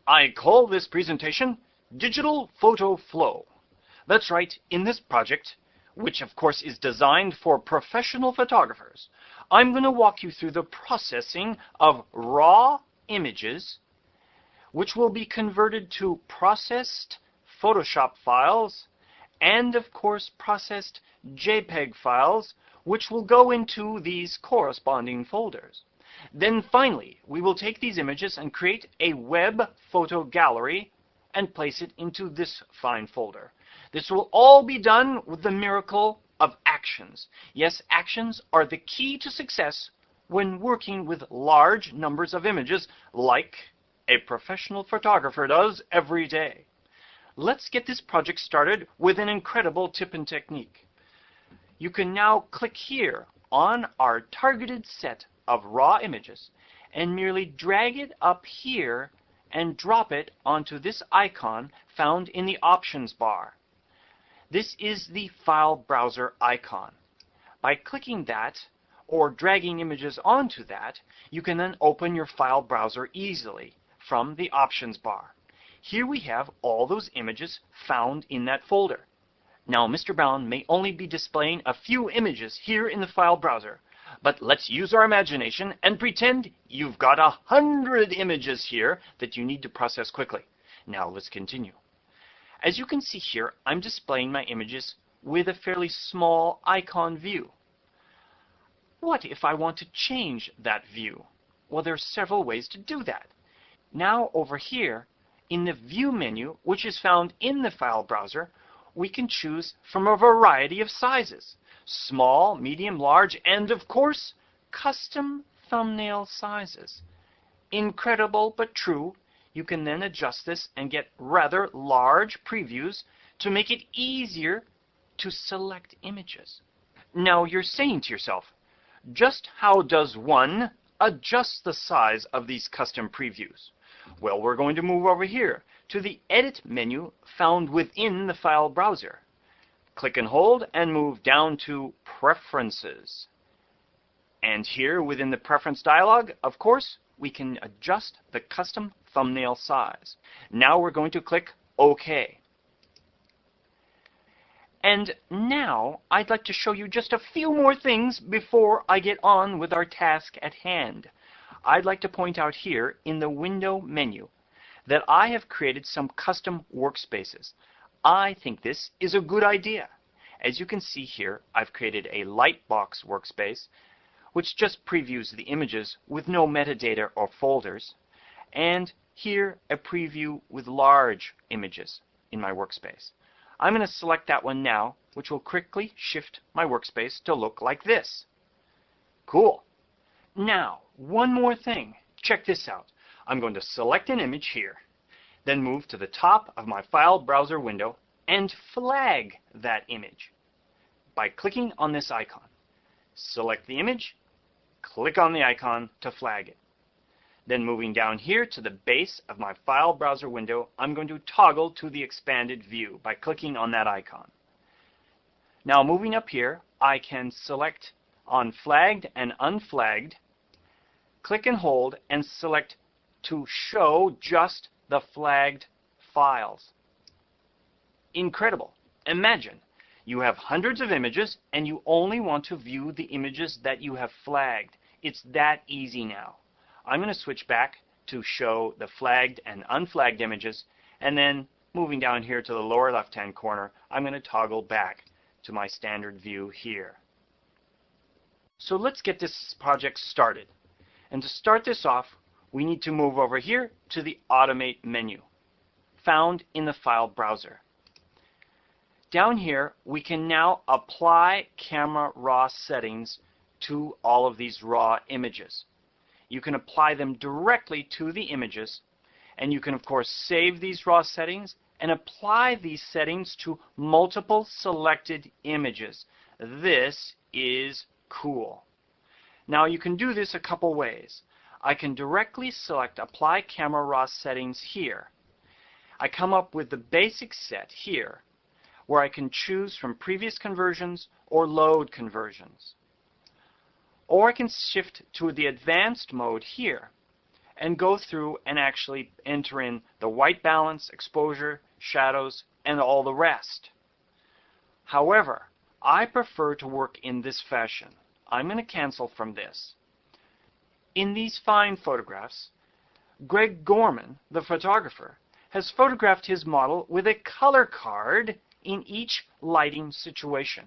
I call this presentation Digital Photo Flow. That's right, in this project, which of course is designed for professional photographers, I'm going to walk you through the processing of raw images, which will be converted to processed Photoshop files, and of course processed JPEG files, which will go into these corresponding folders. Then finally, we will take these images and create a web photo gallery and place it into this fine folder. This will all be done with the miracle of actions. Yes, actions are the key to success when working with large numbers of images like a professional photographer does every day. Let's get this project started with an incredible tip and technique. You can now click here on our targeted set of raw images and merely drag it up here and drop it onto this icon found in the options bar. This is the file browser icon. By clicking that or dragging images onto that, you can then open your file browser easily from the options bar. Here we have all those images found in that folder. Now, Mr. Brown may only be displaying a few images here in the file browser, but let's use our imagination and pretend you've got 100 images here that you need to process quickly. Now let's continue. As you can see here, I'm displaying my images with a fairly small icon view. What if I want to change that view? Well, there are several ways to do that. Now over here, in the View menu, which is found in the file browser, we can choose from a variety of sizes: small, medium, large, and of course, custom thumbnail sizes. Incredible but true, you can then adjust this and get rather large previews to make it easier to select images. Now you're saying to yourself, just how does one adjust the size of these custom previews? Well, we're going to move over here to the Edit menu found within the file browser. Click and hold and move down to Preferences. And here within the Preference dialog, of course, we can adjust the custom thumbnail size. Now we're going to click OK. And now I'd like to show you just a few more things before I get on with our task at hand. I'd like to point out here in the Window menu that I have created some custom workspaces. I think this is a good idea. As you can see here, I've created a Lightbox workspace, which just previews the images with no metadata or folders, and here a preview with large images in my workspace. I'm going to select that one now, which will quickly shift my workspace to look like this. Cool. Now, one more thing. Check this out. I'm going to select an image here, then move to the top of my file browser window and flag that image by clicking on this icon. Select the image, click on the icon to flag it. Then moving down here to the base of my file browser window, I'm going to toggle to the expanded view by clicking on that icon. Now moving up here, I can select on flagged and unflagged, click and hold, and select to show just the flagged files. Incredible. Imagine you have hundreds of images and you only want to view the images that you have flagged. It's that easy now. I'm going to switch back to show the flagged and unflagged images, and then moving down here to the lower left-hand corner, I'm going to toggle back to my standard view here. So let's get this project started. And to start this off, we need to move over here to the Automate menu, found in the file browser. Down here, we can now apply camera raw settings to all of these raw images. You can apply them directly to the images, and you can of course save these raw settings and apply these settings to multiple selected images. This is cool. Now you can do this a couple ways. I can directly select Apply Camera Raw Settings here. I come up with the basic set here, where I can choose from previous conversions or load conversions. Or I can shift to the advanced mode here and go through and actually enter in the white balance, exposure, shadows, and all the rest. However, I prefer to work in this fashion. I'm going to cancel from this. In these fine photographs, Greg Gorman, the photographer, has photographed his model with a color card in each lighting situation.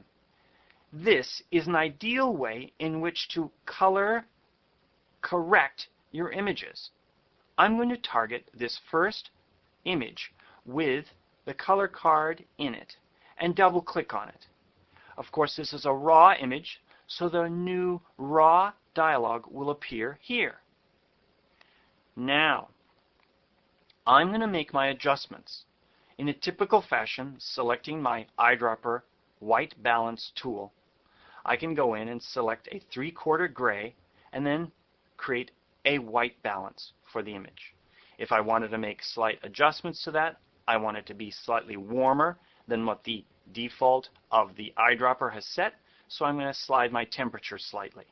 This is an ideal way in which to color correct your images. I'm going to target this first image with the color card in it and double click on it. Of course, this is a raw image, so the new raw dialog will appear here. Now, I'm going to make my adjustments. In a typical fashion, selecting my eyedropper white balance tool, I can go in and select a 3/4 gray and then create a white balance for the image. If I wanted to make slight adjustments to that, I want it to be slightly warmer than what the default of the eyedropper has set, so I'm going to slide my temperature slightly.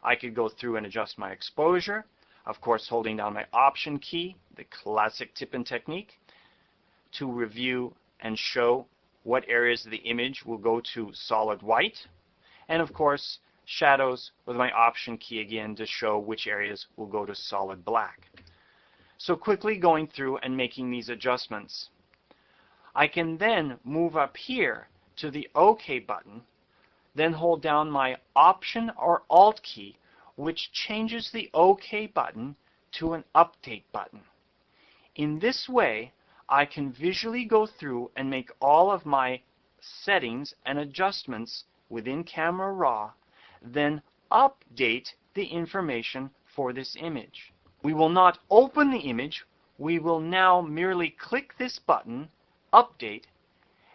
I could go through and adjust my exposure, of course holding down my Option key, the classic tip-in technique, to review and show what areas of the image will go to solid white, and of course shadows with my Option key again to show which areas will go to solid black. So quickly going through and making these adjustments. I can then move up here to the OK button, then hold down my Option or Alt key, which changes the OK button to an Update button. In this way, I can visually go through and make all of my settings and adjustments within Camera Raw, then update the information for this image. We will not open the image. We will now merely click this button, Update,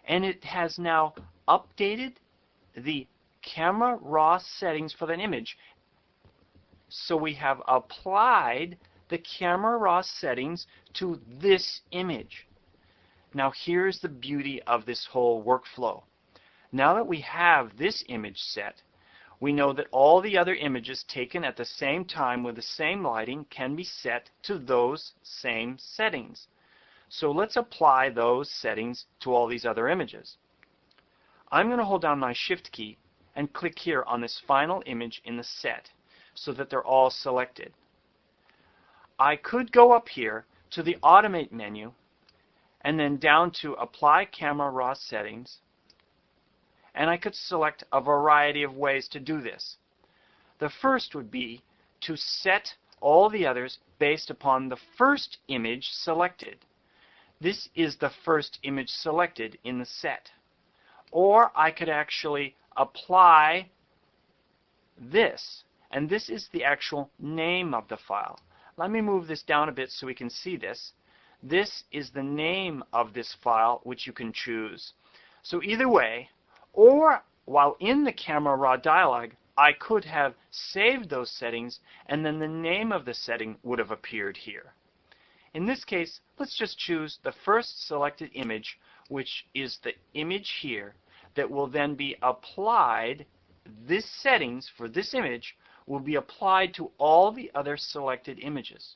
and it has now updated the Camera Raw settings for that image. So we have applied the Camera Raw settings to this image. Now here's the beauty of this whole workflow. Now that we have this image set, we know that all the other images taken at the same time with the same lighting can be set to those same settings. So let's apply those settings to all these other images. I'm going to hold down my Shift key and click here on this final image in the set so that they're all selected. I could go up here to the Automate menu and then down to Apply Camera Raw Settings, and I could select a variety of ways to do this. The first would be to set all the others based upon the first image selected. This is the first image selected in the set. Or I could actually apply this, and this is the actual name of the file. Let me move this down a bit so we can see this. This is the name of this file which you can choose. So either way, or while in the Camera Raw dialog, I could have saved those settings and then the name of the setting would have appeared here. In this case, let's just choose the first selected image, which is the image here, that will then be applied. This settings for this image will be applied to all the other selected images.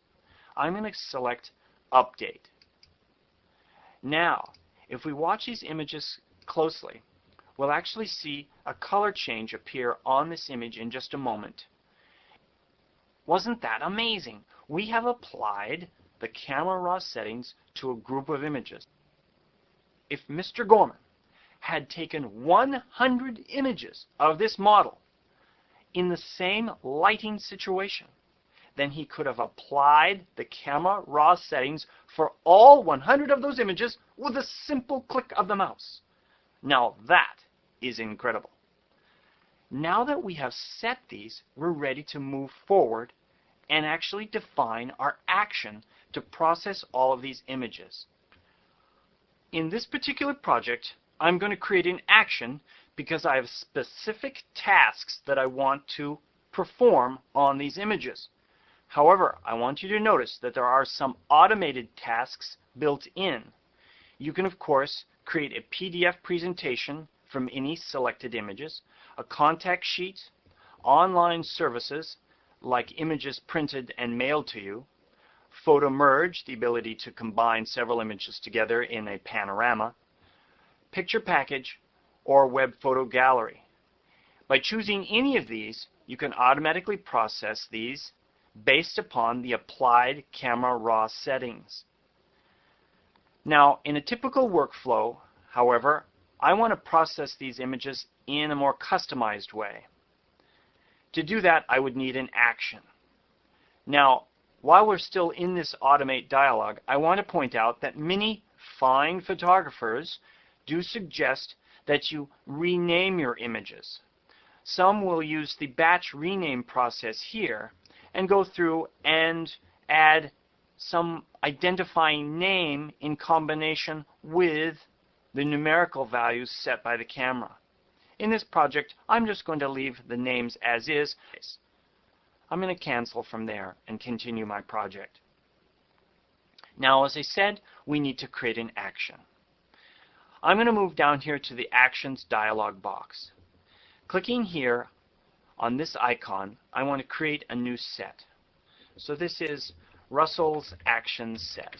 I'm going to select Update. Now, if we watch these images closely, we'll actually see a color change appear on this image in just a moment. Wasn't that amazing? We have applied the Camera Raw settings to a group of images. If Mr. Gorman had taken 100 images of this model in the same lighting situation, then he could have applied the Camera Raw settings for all 100 of those images with a simple click of the mouse. Now that is incredible. Now that we have set these, we're ready to move forward and actually define our action to process all of these images. In this particular project, I'm going to create an action because I have specific tasks that I want to perform on these images. However, I want you to notice that there are some automated tasks built in. You can, of course, create a PDF presentation from any selected images, a contact sheet, online services like images printed and mailed to you, photo merge, the ability to combine several images together in a panorama, picture package, or web photo gallery. By choosing any of these, you can automatically process these based upon the applied camera raw settings. Now, in a typical workflow, however, I want to process these images in a more customized way. To do that, I would need an action. Now, while we're still in this automate dialog, I want to point out that many fine photographers do suggest that you rename your images. Some will use the batch rename process here and go through and add some identifying name in combination with the numerical values set by the camera. In this project, I'm just going to leave the names as is. I'm going to cancel from there and continue my project. Now, as I said, we need to create an action. I'm going to move down here to the Actions dialog box. Clicking here on this icon, I want to create a new set. So this is Russell's Actions set.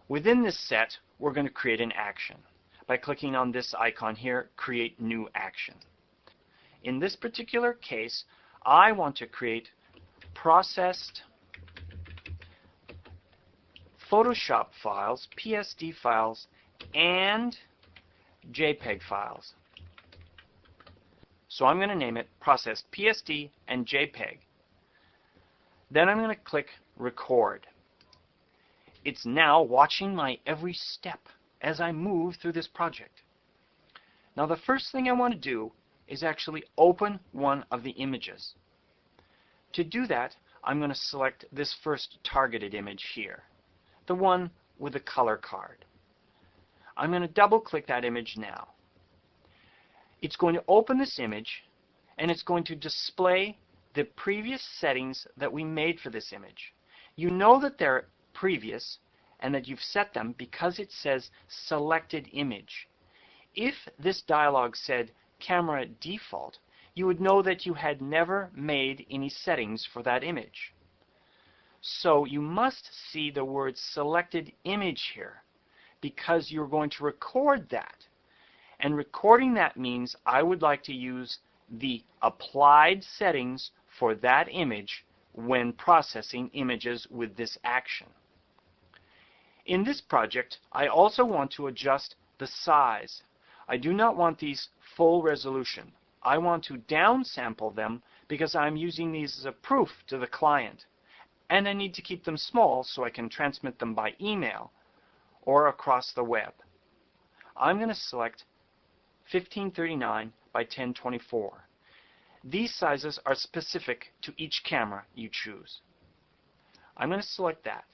Within this set, we're going to create an action. By clicking on this icon here, Create New Action. In this particular case, I want to create processed Photoshop files, PSD files, and JPEG files. So I'm going to name it Processed PSD and JPEG. Then I'm going to click Record. It's now watching my every step as I move through this project. Now, the first thing I want to do is actually open one of the images. To do that, I'm going to select this first targeted image here, the one with the color card. I'm going to double-click that image now. It's going to open this image, and it's going to display the previous settings that we made for this image. You know that they're previous and that you've set them because it says Selected Image. If this dialog said Camera Default, you would know that you had never made any settings for that image. So you must see the word Selected Image here because you're going to record that. And recording that means I would like to use the applied settings for that image when processing images with this action. In this project, I also want to adjust the size. I do not want these full resolution. I want to downsample them because I'm using these as a proof to the client. And I need to keep them small so I can transmit them by email or across the web. I'm going to select 1539 by 1024. These sizes are specific to each camera you choose. I'm going to select that.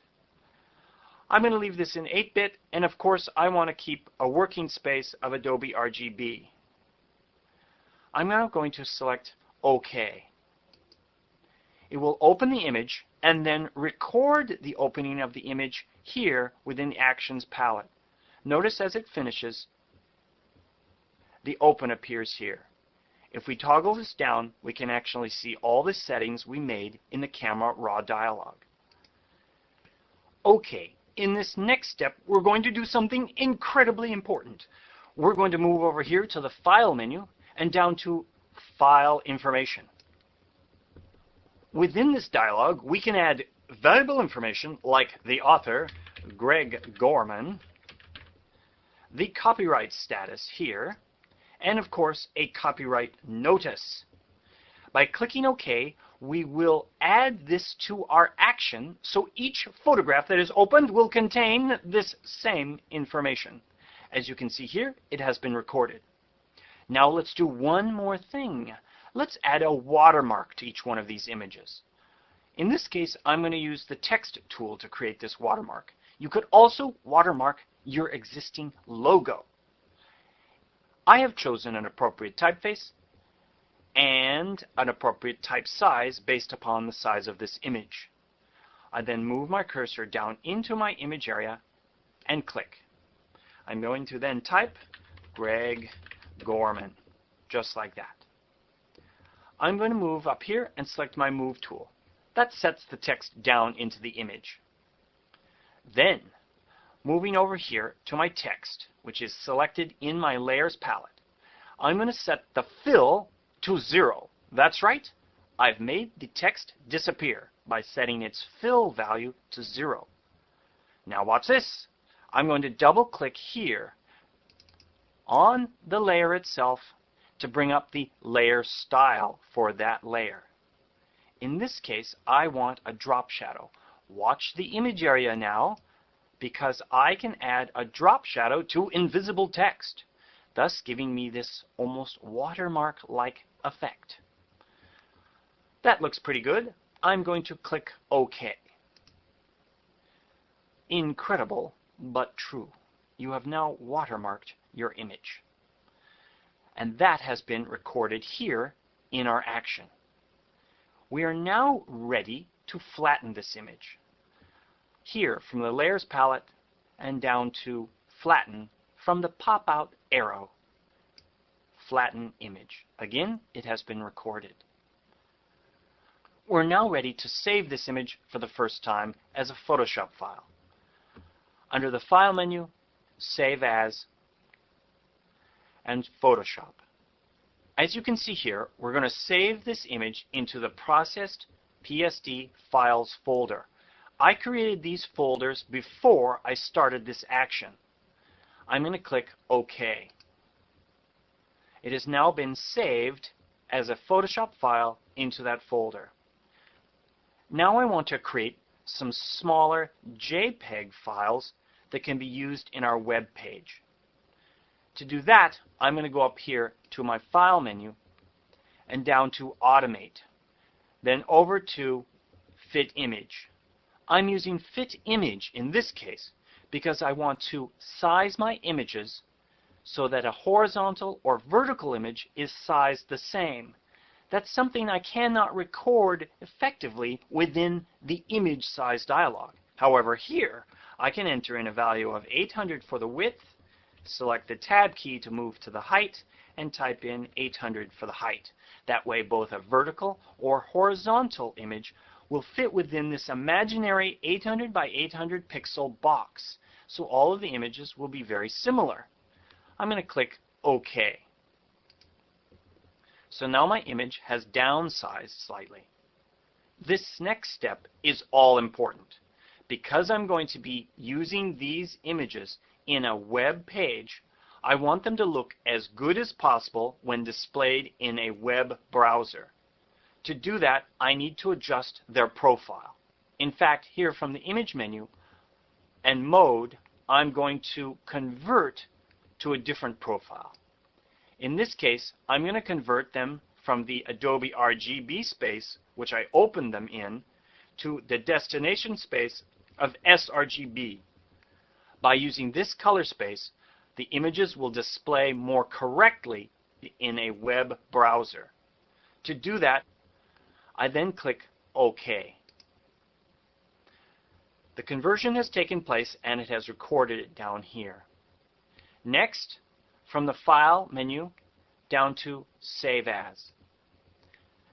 I'm going to leave this in 8-bit, and of course I want to keep a working space of Adobe RGB. I'm now going to select OK. It will open the image and then record the opening of the image here within the Actions palette. Notice as it finishes, the open appears here. If we toggle this down, we can actually see all the settings we made in the Camera Raw dialog. Okay, in this next step, we're going to do something incredibly important. We're going to move over here to the File menu and down to File Information. Within this dialog, we can add valuable information like the author, Greg Gorman, the copyright status here, and of course a copyright notice. By clicking OK, we will add this to our action, so each photograph that is opened will contain this same information. As you can see here, it has been recorded. Now let's do one more thing. Let's add a watermark to each one of these images. In this case, I'm going to use the text tool to create this watermark. You could also watermark your existing logo. I have chosen an appropriate typeface and an appropriate type size based upon the size of this image. I then move my cursor down into my image area and click. I'm going to then type Greg Gorman, just like that. I'm going to move up here and select my Move tool. That sets the text down into the image. Then, moving over here to my text, which is selected in my Layers palette, I'm going to set the fill to 0. That's right, I've made the text disappear by setting its fill value to 0. Now watch this. I'm going to double-click here on the layer itself to bring up the layer style for that layer. In this case, I want a drop shadow. Watch the image area now, because I can add a drop shadow to invisible text, thus giving me this almost watermark-like effect. That looks pretty good. I'm going to click OK. Incredible, but true. You have now watermarked your image. And that has been recorded here in our action. We are now ready to flatten this image. Here, from the Layers palette and down to Flatten, from the pop-out arrow, Flatten Image. Again, it has been recorded. We're now ready to save this image for the first time as a Photoshop file. Under the File menu, Save As, and Photoshop. As you can see here, we're going to save this image into the Processed PSD Files folder. I created these folders before I started this action. I'm going to click OK. It has now been saved as a Photoshop file into that folder. Now I want to create some smaller JPEG files that can be used in our web page. To do that, I'm going to go up here to my File menu and down to Automate, then over to Fit Image. I'm using Fit Image in this case because I want to size my images so that a horizontal or vertical image is sized the same. That's something I cannot record effectively within the image size dialog. However, here I can enter in a value of 800 for the width, select the Tab key to move to the height, and type in 800 for the height. That way both a vertical or horizontal image will fit within this imaginary 800 by 800 pixel box. So all of the images will be very similar. I'm going to click OK. So now my image has downsized slightly. This next step is all important. Because I'm going to be using these images in a web page, I want them to look as good as possible when displayed in a web browser. To do that, I need to adjust their profile. In fact, here from the Image menu and Mode, I'm going to convert to a different profile. In this case, I'm going to convert them from the Adobe RGB space, which I opened them in, to the destination space of sRGB. By using this color space, the images will display more correctly in a web browser. To do that, I then click OK. The conversion has taken place and it has recorded it down here. Next, from the File menu down to Save As.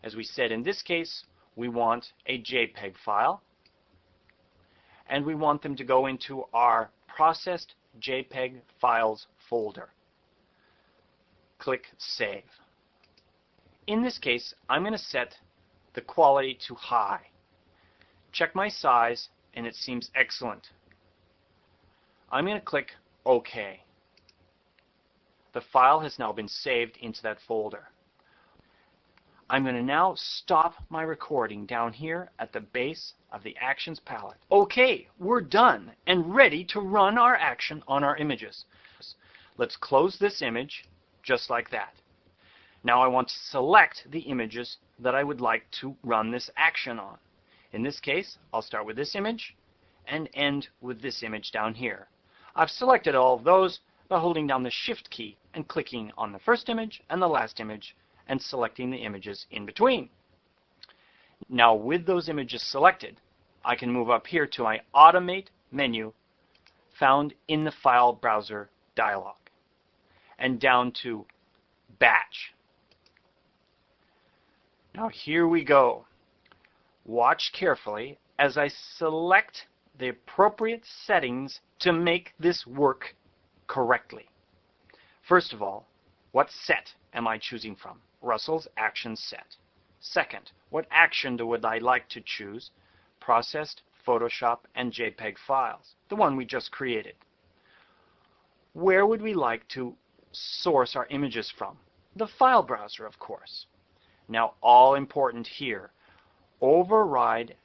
As we said in this case, we want a JPEG file, and we want them to go into our Processed JPEG Files folder. Click Save. In this case, I'm going to set the quality to high. Check my size, and it seems excellent. I'm going to click OK. The file has now been saved into that folder. I'm going to now stop my recording down here at the base of the Actions palette. Okay, we're done and ready to run our action on our images. Let's close this image just like that. Now I want to select the images that I would like to run this action on. In this case, I'll start with this image and end with this image down here. I've selected all of those by holding down the Shift key and clicking on the first image and the last image and selecting the images in between. Now with those images selected, I can move up here to my Automate menu found in the File Browser dialog and down to Batch. Now here we go. Watch carefully as I select the appropriate settings to make this work correctly. First of all, what set am I choosing from? Russell's action set. Second, what action would I like to choose? Processed, Photoshop, and JPEG files, the one we just created. Where would we like to source our images from? The file browser, of course. Now, all important here, override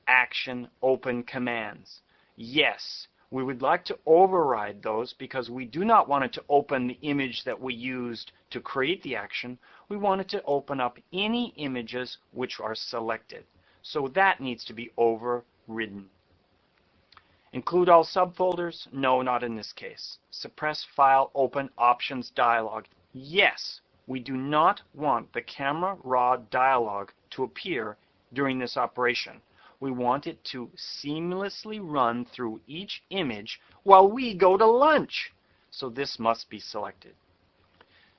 action open commands. Yes, we would like to override those because we do not want it to open the image that we used to create the action. We want it to open up any images which are selected. So that needs to be overridden. Include all subfolders? No, not in this case. Suppress file open options dialog. Yes, we do not want the camera raw dialog to appear during this operation. We want it to seamlessly run through each image while we go to lunch. So this must be selected.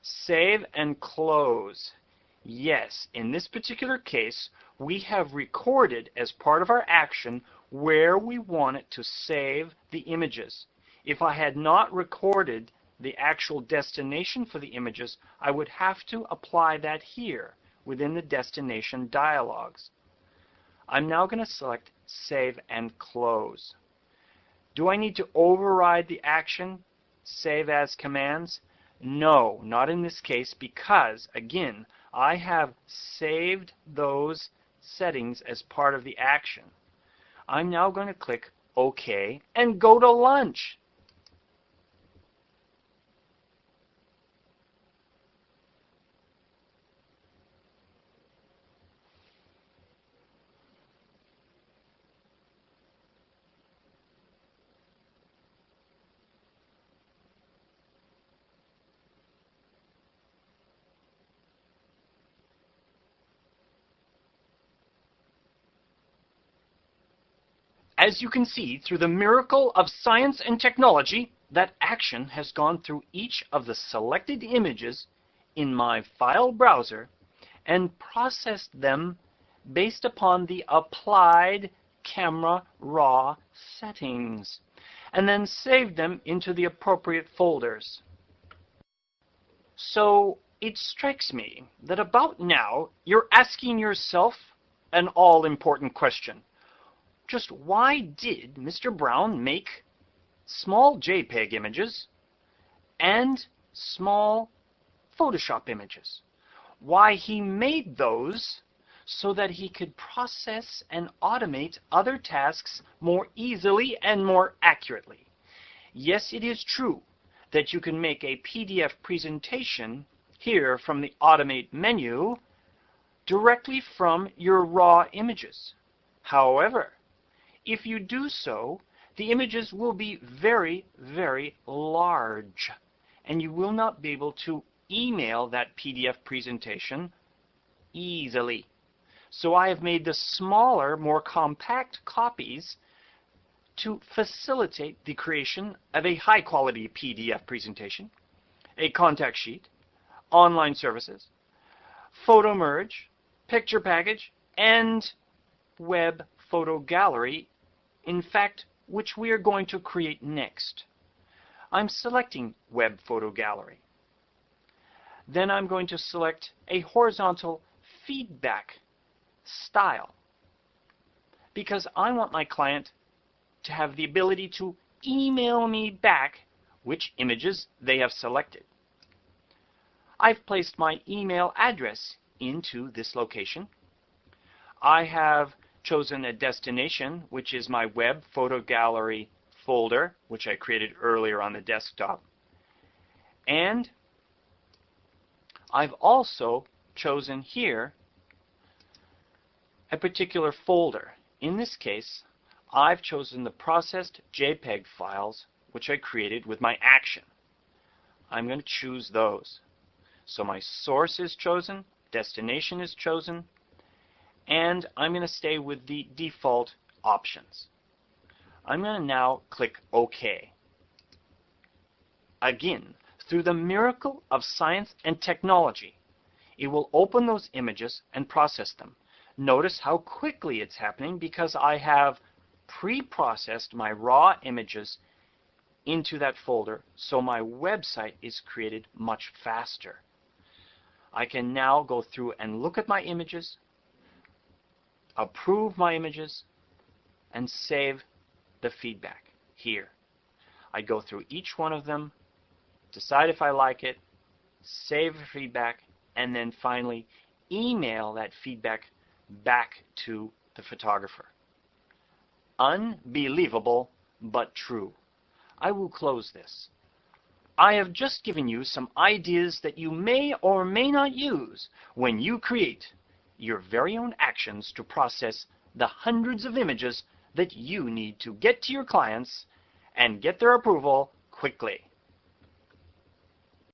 Save and close. Yes, in this particular case, we have recorded as part of our action where we want it to save the images. If I had not recorded the actual destination for the images, I would have to apply that here within the destination dialogues. I'm now going to select Save and Close. Do I need to override the action, Save as Commands? No, not in this case because, again, I have saved those settings as part of the action. I'm now going to click OK and go to lunch. As you can see, through the miracle of science and technology, that action has gone through each of the selected images in my file browser and processed them based upon the applied camera raw settings, and then saved them into the appropriate folders. So it strikes me that about now you're asking yourself an all-important question. Just why did Mr. Brown make small JPEG images and small Photoshop images? Why he made those so that he could process and automate other tasks more easily and more accurately. Yes, it is true that you can make a PDF presentation here from the Automate menu directly from your raw images. However, if you do so, the images will be very, very large, and you will not be able to email that PDF presentation easily. So I have made the smaller, more compact copies to facilitate the creation of a high-quality PDF presentation, a contact sheet, online services, photo merge, picture package, and web photo gallery, in fact, which we are going to create next. I'm selecting Web Photo Gallery. Then I'm going to select a horizontal feedback style because I want my client to have the ability to email me back which images they have selected. I've placed my email address into this location. I have chosen a destination, which is my Web Photo Gallery folder, which I created earlier on the desktop. And I've also chosen here a particular folder. In this case, I've chosen the processed JPEG files, which I created with my action. I'm going to choose those. So my source is chosen, destination is chosen, and I'm going to stay with the default options. I'm going to now click OK. Again, through the miracle of science and technology, It will open those images and process them. Notice how quickly it's happening because I have pre-processed my raw images into that folder, so my website is created much faster. I can now go through and look at my images, approve my images, and save the feedback here. I go through each one of them, decide if I like it, save the feedback, and then finally email that feedback back to the photographer. Unbelievable, but true. I will close this. I have just given you some ideas that you may or may not use when you create your very own actions to process the hundreds of images that you need to get to your clients and get their approval quickly.